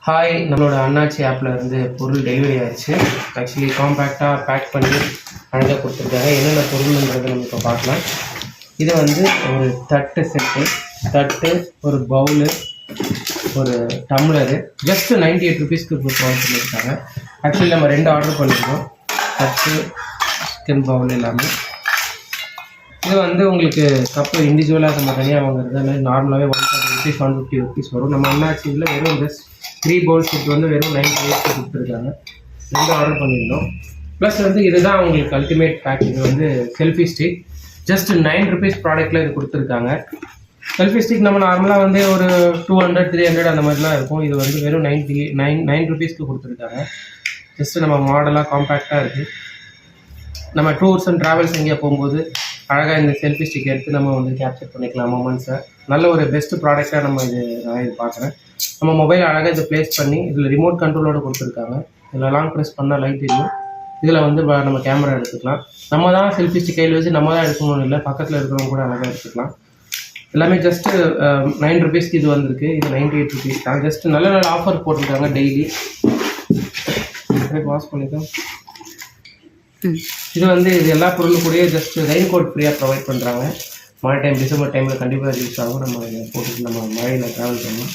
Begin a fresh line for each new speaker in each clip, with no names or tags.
Hi, நம்மளோட அண்ணாச்சி ஆப்பில் இருந்து பொருள் டெலிவரி ஆயிடுச்சு. ஆக்சுவலி காம்பேக்டாக பேக் பண்ணி அழகாக கொடுத்துருக்காங்க. என்னென்ன பொருள்ன்றதை நம்ம இப்போ பார்க்கலாம். இது வந்து ஒரு தட்டு செட்டு, தட்டு, ஒரு பவுலு, ஒரு டம்ளரு, ஜஸ்ட்டு 98 ருபீஸ்க்கு ப்ரொவைட் பண்ணியிருக்காங்க. ஆக்சுவலி நம்ம 2 ஆர்டர் பண்ணியிருக்கோம், தட்டு, சிக்கன் பவுல் எல்லாமே. இது வந்து உங்களுக்கு கப்பு இண்டிவிஜுவலாக நம்ம தனியாக வாங்குறது மாதிரி நார்மலாகவே 140 ருபீஸ் 150 ருபீஸ் வரும். நம்ம அண்ணாச்சியில் வெறும் ஜஸ்ட் 3 பவுல் செட் வந்து வெறும் 90 ருபீஸ்க்கு கொடுத்துருக்காங்க. 2 ஆர்டர் பண்ணியிருந்தோம். ப்ளஸ் வந்து இதுதான் உங்களுக்கு அல்டிமேட் பேக். இது வந்து செல்ஃபி ஸ்டிக், ஜஸ்ட் 9 ருபீஸ் ப்ராடக்ட்டில் இது கொடுத்துருக்காங்க. செல்ஃபி ஸ்டிக் நம்ம நார்மலாக வந்து ஒரு 200 300 அந்த மாதிரிலாம் இருக்கும். இது வந்து வெறும் 9 ருபீஸ்க்கு கொடுத்துருக்காங்க. ஜஸ்ட்டு நம்ம மாடலாக காம்பேக்டாக இருக்குது. நம்ம டூர்ஸ் அண்ட் ட்ராவல்ஸ் எங்கேயா போகும்போது அழகாக இந்த செல்ஃபி ஸ்டிக் எடுத்து நம்ம வந்து கேப்சர் பண்ணிக்கலாம் மொமெண்ட்ஸை. நல்ல ஒரு பெஸ்ட்டு ப்ராடக்டாக நான் இது பார்க்குறேன். நம்ம மொபைல் அழகாக இதை ப்ளேஸ் பண்ணி இதில் ரிமோட் கண்ட்ரோலோடு கொடுத்துருக்காங்க. இதில் லாங் ப்ரெஸ் பண்ணால் லைட் எரியும். இதில் வந்து நம்ம கேமரா எடுத்துக்கலாம். நம்ம தான் செல்ஃபி ஸ்டிக் கையில் வச்சு நம்ம தான் எடுக்கணும்னு இல்லை, பக்கத்தில் இருக்கிறவங்க கூட அழகாக எடுத்துக்கலாம். எல்லாமே ஜஸ்ட்டு 9 ருபீஸ்க்கு இது வந்திருக்கு. இது 98 ருபீஸ் தான். ஜஸ்ட்டு நல்ல நல்ல ஆஃபர் போட்டிருக்காங்க டெய்லி. வாஷ் பண்ணிக்கலாம். இது வந்து இது எல்லா பொருளும் கூடயே ஜஸ்ட் ரெயின் கோட் ஃப்ரீயாக ப்ரொவைட் பண்ணுறாங்க. மழை டைம், டிசம்பர் டைமில் கண்டிப்பாக யூஸ் ஆகும். நம்ம போட்டுட்டு நம்ம மழையில் ட்ராவல் பண்ணலாம்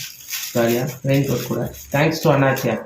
ஜாலியாக, ரெயின் கோட் கூட. தேங்க்ஸ் டு அண்ணாச்சி ஆப்.